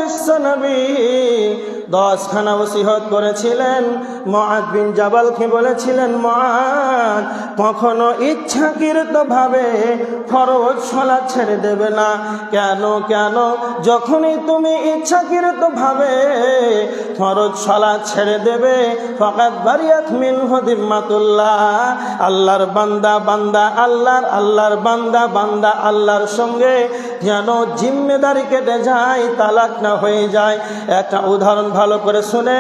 বিশ্বনবী 10খানা ওসিয়ত করেছিলেন। মুআয বিন জাবালকে বলেছিলেন, মুআয কখনো ইচ্ছাকৃতভাবে ফরজ সালাত ছেড়ে দেবে না। কেন? যখনই তুমি ইচ্ছাকৃতভাবে ফরজ সালাত ছেড়ে দেবে, ফাকাদ বারিয়াত মিনহু যিম্মাতুল্লাহ, আল্লাহর বান্দা আল্লাহর সঙ্গে যেন জিম্মেদারি কেটে যায়, তালাক না হয়ে যায়। একটা উদাহরণ ভালো করে শুনে,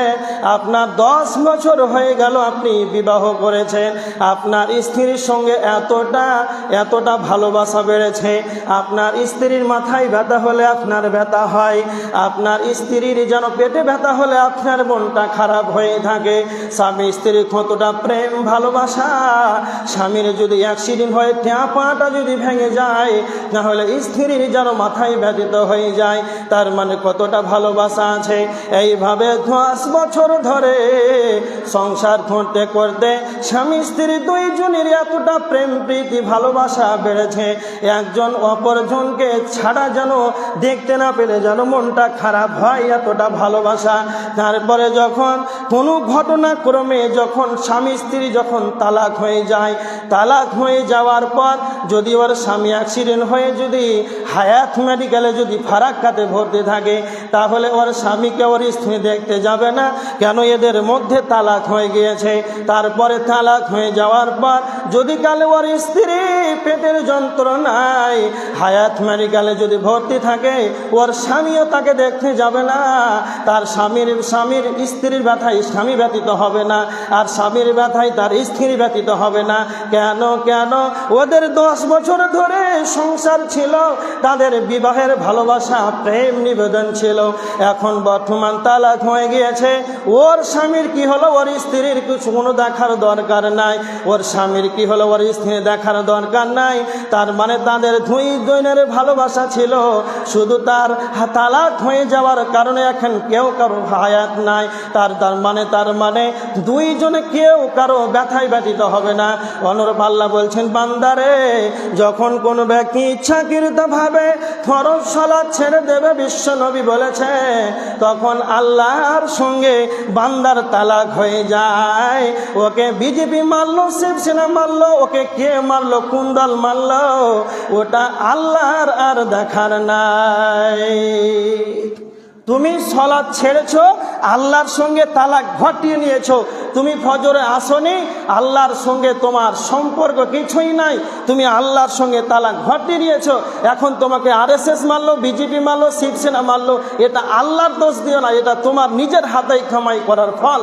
আপনার 10 বছর হয়ে গেল আপনি বিবাহ করেছেন, আপনার স্ত্রীর সঙ্গে এতটা ভালোবাসা বেড়েছে, আপনার স্ত্রীর মাথায় ব্যথা হলে আপনার ব্যথা হয়, আপনার স্ত্রীর যেন পেটে ব্যথা হলে আপনার মনটা খারাপ হয়ে থাকে। স্বামী স্ত্রীর কতটা প্রেম ভালোবাসা, স্বামীর যদি অ্যাক্সিডেন্ট হয়, পাটা যদি ভেঙে যায়, তাহলে স্ত্রীর যেন মাথায় ব্যথিত হয়ে যায়। তার মানে কতটা ভালোবাসা আছে। এইভাবে 10 বছর ধরে সংসার করতে করতে স্বামী স্ত্রী দুইজনের এতটা প্রেম প্রীতি ভালোবাসা বেড়েছে, একজন অপরজনকে ছাড়া যেন দেখতে না পেলে যেন মনটা খারাপ হয়, এতটা ভালোবাসা। তারপরে যখন কোনো ঘটনাক্রমে যখন স্বামী স্ত্রী যখন তালাক হয়ে যাওয়ার পর যদি ওর স্বামী অ্যাক্সিডেন্ট হয়ে যদি হায়াত মেডিকেলে যদি ফারাক্কাতে ভর্তি থাকে, তাহলে ওর স্বামীকে ওর স্ত্রী দেখতে যাবে না। কেন? এদের মধ্যে তালাক হয়ে গিয়েছে। তারপরে তালাক হয়ে যাওয়ার পর যদি কালে ওর স্ত্রী পেটের যন্ত্রণায় হায়াত মেডিকেলে যদি ভর্তি থাকে, ওর স্বামীও তাকে দেখতে যাবে না। তার স্বামীর স্ত্রীর ব্যথায় স্বামী ব্যতীত হবে না, আর স্বামীর ব্যথায় তার স্ত্রী ব্যতীত হবে না। কেন? ওদের 10 বছর ধরে সংসার ছিল, তাদের বিবাহের ভালোবাসা প্রেম নিবেদন ছিল। এখন বর্তমান তালাক হয়ে গিয়েছে, ওর স্বামীর কি হলো, ওর স্ত্রীর কোনো দেখার দরকার নাই, ওর স্বামীর কি হলো, ওর স্ত্রী দেখার দরকার নাই। তার মানে তাদের দুইজনের ভালোবাসা ছিল, শুধু তার তালাক হয়ে যাওয়ার কারণে এখন কেউ কারো হায়াত নাই। তার মানে দুইজনে কেউ কারো ব্যথায় ব্যতীত হবে না। অনুরূপ আল্লাহ বলছেন, বান্দারে যখন কোনো ব্যক্তি ইচ্ছাকৃতভাবে ফরজ সালাত ছেড়ে দেবে, বিশ্ব নবী বলেছে, তখন আল্লাহর সঙ্গে বান্দার তালাক হয়ে যায়। ওকে বিজেপি মারলো, শিবসেনা মারলো, ওকে কে মারলো, কোন দল মারলো, ওটা আল্লাহর আর দেখার নাই। তুমি সালাত ছেড়েছো, আল্লাহর সঙ্গে তালাক ঘটিয়ে নিয়েছো। তুমি ফজরে আসনি, আল্লাহর সঙ্গে তোমার সম্পর্ক কিছুই নাই, তুমি আল্লাহর সঙ্গে তালাক ঘটিয়ে নিয়েছো। এখন তোমাকে আরএসএস মারলো, বিজেপি মারলো, শিবসেনা মারলো, এটা আল্লাহর দোষ দিও না, এটা তোমার নিজের হাতেই কামাই করার ফল।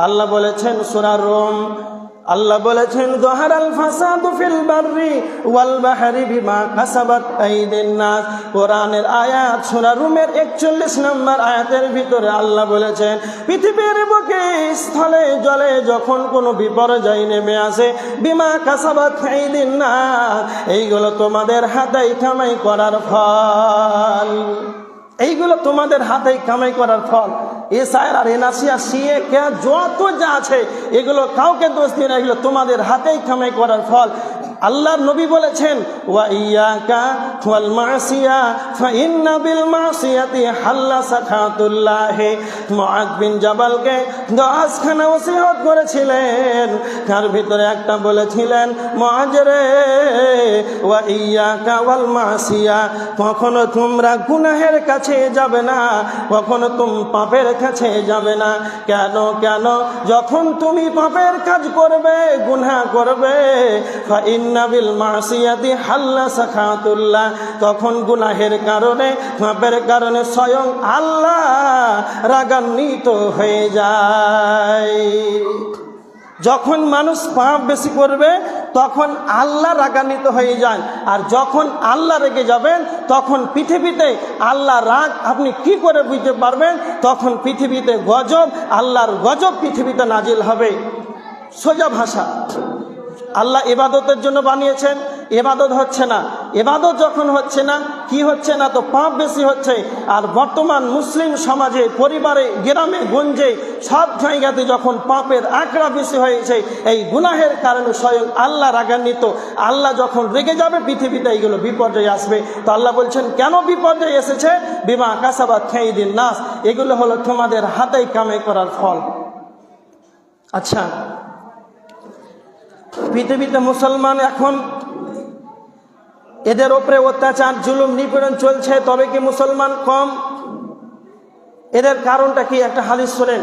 আল্লাহ বলেছেন সূরা রুম, আল্লাহ বলেছেন, যাহারাল ফাসাদু ফিল বাররি ওয়াল বাহরি বিমা কাসাবাত আইদিন নাস। কোরআনের আয়াত সূরা রুমের 41 নম্বর আয়াতের ভিতরে আল্লাহ বলেছেন, পৃথিবীর বুকে স্থলে জলে যখন কোনো বিপর্যয় নেমে আসে, বিমা কাসাবাত আইদিন নাস, এইগুলো তোমাদের হাতেই কামাই করার ফল, এইগুলো তোমাদের হাতেই কামাই করার ফল। এসআইআর আর এনআরসি আর সিএ কে যত যা আছে, এগুলো কাউকে দোষ দিয়ে না, এগুলো তোমাদের হাতেই কামাই করার ফল। আল্লাহর নবী বলেছেন, ওয়া ইয়াকা ওয়াল মাসিয়া ফাইন্না বিল মাসিয়াতি হাল্লা সাখাতুল্লাহ। মুআয বিন জাবালকে 10খানা ওসিয়ত করেছিলেন, তার ভিতরে একটা বলেছিলেন, মুআয রে, ওয়া ইয়াকা ওয়াল মাসিয়া, কখনো তোমরা গুনাহের কাছে যাবে না, কখনো তুমি পাপের কাছে যাবে না। কেন? যখন তুমি পাপের কাজ করবে, গুনাহ করবে, ফাইন্না বিল মাসিয়াতি হাল্লা সাখাতুল্লাহ, তখন গুনাহের কারণে, পাপের কারণে স্বয়ং আল্লাহ রাগান্বিত হয়ে যায়। যখন মানুষ পাপ বেশি করবে, তখন আল্লাহ রাগান্বিত হয়ে যান। আর যখন আল্লাহ রেগে যাবেন, তখন পৃথিবীতে আল্লাহ রাগ আপনি কি করে বুঝতে পারবেন? তখন পৃথিবীতে গজব, আল্লাহর গজব পৃথিবীতে নাজিল হবে। সোজা ভাষা, আল্লাহ ইবাদতের জন্য বানিয়েছেন, ইবাদত হচ্ছে না। ইবাদত যখন হচ্ছে না, কি হচ্ছে না, তো পাপ বেশি হচ্ছে। আর বর্তমান মুসলিম সমাজে, পরিবারে, গ্রামে গঞ্জে সব জায়গাতে যখন পাপের আঁকড়া বেশি হয়েছে, এই গুনাহের কারণে স্বয়ং আল্লাহ রাগান্বিত। আল্লাহ যখন রেগে যাবে, পৃথিবীতে এইগুলো বিপর্যয় আসবে। তো আল্লাহ বলছেন কেন বিপর্যয় এসেছে? বিমা কাসাবাত খাইদিন নাস, এগুলো হলো তোমাদের হাতেই কামাই করার ফল। আচ্ছা, পৃথিবীতে মুসলমান এখন এদের ওপরে অত্যাচার, জুলুম, নিপীড়ন চলছে, তবে কি মুসলমান কম? এদের কারণটা কি? একটা হাদিস শোনেন।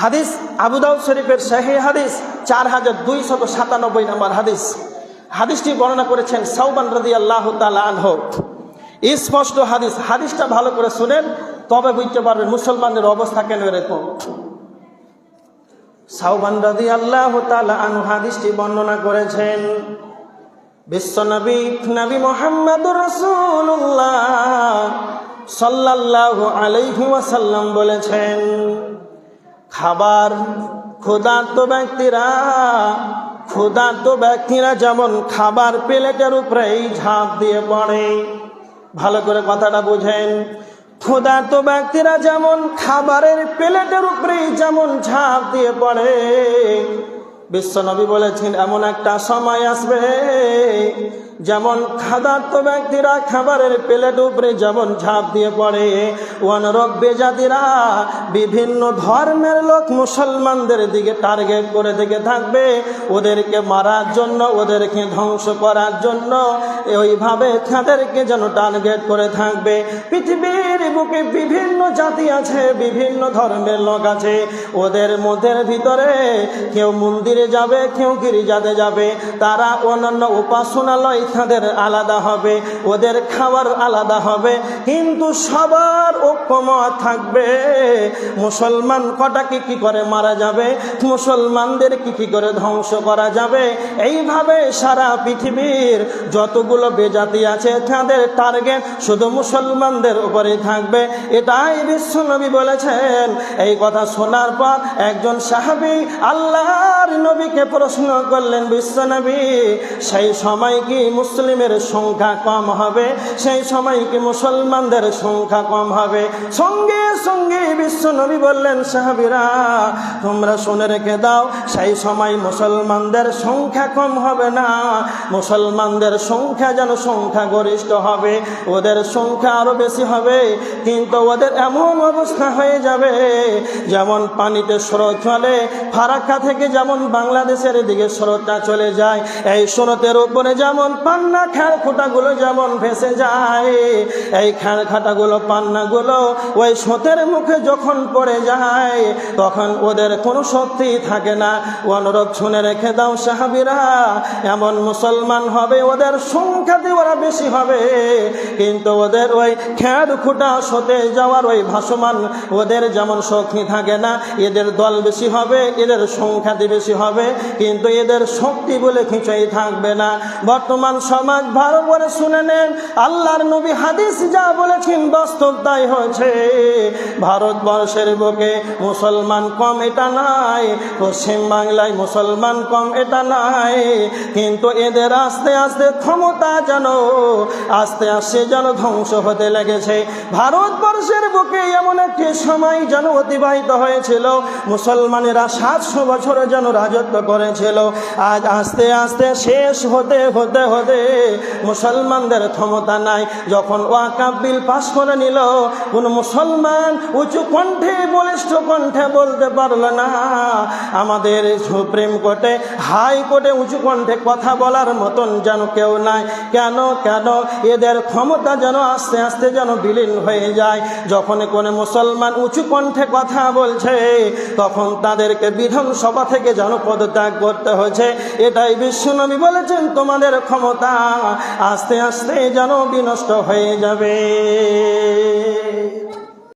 হাদিস আবু দাউদ শরীফের সহিহ হাদিস 4297 নম্বর হাদিস। হাদিসটি বর্ণনা করেছেন সাওবান রাদিয়াল্লাহু তাআলা আনহু। স্পষ্ট হাদিস, হাদিসটা ভালো করে শুনেন, তবে বুঝতে পারবেন মুসলমানদের অবস্থা কেন এরকম। সাওবান রাদিয়াল্লাহু তাআলা আনহু হাদিসটি বর্ণনা করেছেন। বিশ্বনবী নবী মুহাম্মদুর রাসূলুল্লাহ সাল্লাল্লাহু আলাইহি ওয়াসাল্লাম বলেছেন, খাবার ক্ষুধার্ত ব্যক্তিরা যেমন খাবার প্লেটের উপরেই ঝাঁপ দিয়ে পড়ে। ভালো করে কথাটা বুঝেন। ক্ষুধার্ত ব্যক্তিরা যেমন খাবারের প্লেটের উপরেই যেমন ঝাঁপ দিয়ে পড়ে, বিশ্বনবী বলেছেন এমন একটা সময় আসবে যেমন ক্ষুধার্ত ব্যক্তিরা খাবারের প্লেট উপরে যেমন ঝাঁপ দিয়ে পড়ে, অনুরূপ বেজাতিরা বিভিন্ন ধর্মের লোক মুসলমানদের দিকে টার্গেট করে থেকে থাকবে, ওদেরকে মারার জন্য, ওদেরকে ধ্বংস করার জন্য ওইভাবে তাদেরকে যেন টার্গেট করে থাকবে। পৃথিবীর বুকে বিভিন্ন জাতি আছে, বিভিন্ন ধর্মের লোক আছে, ওদের মধ্যের ভিতরে কেউ মন্দিরে যাবে, কেউ গির্জাতে যাবে, তারা অন্যান্য উপাসনালয় তাদের আলাদা হবে, ওদের খাবার আলাদা হবে, কিন্তু সবার ঐক্যমত থাকবে মুসলমান কটাকে কি করে মারা যাবে, মুসলমানদের কি করে ধ্বংস করা যাবে। এইভাবে সারা পৃথিবীর যতগুলো বেজাতি আছে তাদের টার্গেট শুধু মুসলমানদের উপরে থাকবে। এটাই বিশ্বনবী বলেছেন। এই কথা শোনার পর একজন সাহাবী আল্লাহর নবীকে প্রশ্ন করলেন, বিশ্বনবী সেই সময় কি মুসলিমের সংখ্যা কম হবে? সেই সময় কি মুসলমানদের সংখ্যা কম হবে? সঙ্গে সঙ্গে বিশ্বনবী বললেন, সাহাবীরা তোমরা শুনে রেখে দাও, সেই সময় মুসলমানদের সংখ্যা কম হবে না, মুসলমানদের সংখ্যা যেন সংখ্যা গরিষ্ঠ হবে, ওদের সংখ্যা আরো বেশি হবে। কিন্তু ওদের এমন অবস্থা হয়ে যাবে যেমন পানিতে স্রোত চলে, ফারাক্কা থেকে যেমন বাংলাদেশের দিকে স্রোতটা চলে যায়, এই স্রোতের উপরে যেমন পান্না খেড়খুটাগুলো যেমন ভেসে যায়, এই খেড়খাটাগুলো, পান্নাগুলো ওই স্রোতের মুখে যখন পড়ে যায় তখন ওদের কোনো শক্তি থাকে না। অনুরোধ শুনে রেখে দাও সাহাবীরা, এমন মুসলমান হবে ওদের সংখ্যাতে ওরা বেশি হবে, কিন্তু ওদের ওই খেড়খুটা স্রোতে যাওয়ার ওই ভাসমান ওদের যেমন শক্তি থাকে না, এদের দল বেশি হবে, এদের সংখ্যাতে বেশি হবে, কিন্তু এদের শক্তি বলে কিছুই থাকবে না। বর্তমান সমাজ ভালো করে শুনে নেন, আল্লাহর নবী হাদিস যা বলেছেন বাস্তব তাই হয়েছে। ভারতবর্ষের বুকে মুসলমান কম এটা নাই, পশ্চিম বাংলায় মুসলমান কম এটা নাই, কিন্তু এদের আস্তে আস্তে ক্ষমতা যেন আস্তে আস্তে যেন ধ্বংস হতে লেগেছে। ভারতবর্ষের বুকে এমন একটি সময় যেন অতিবাহিত হয়েছিল, মুসলমানেরা 700 বছর যেন রাজত্ব করেছিল। আজ আস্তে আস্তে শেষ হতে হতে হতে মুসলমানদের ক্ষমতা নাই। যখন ওয়াকাফ বিল পাস করে নিল, কোন মুসলমান উঁচু কণ্ঠে, বলিষ্ঠ কণ্ঠে বলতে পারল না। আমাদের সুপ্রিম কোর্টে, হাইকোর্টে উঁচু কণ্ঠে কথা বলার মতন যেন কেউ নাই। কেন? এদের ক্ষমতা যেন আস্তে আস্তে যেন বিলীন হয়ে যায়। যখন কোনো মুসলমান উঁচু কণ্ঠে কথা বলছে তখন তাদেরকে বিধানসভা থেকে যেন পদত্যাগ করতে হচ্ছে। এটাই বিশ্বনবী বলেছেন, তোমাদের ক্ষমতা আস্তে আস্তে যেন বিনষ্ট হয়ে যাবে।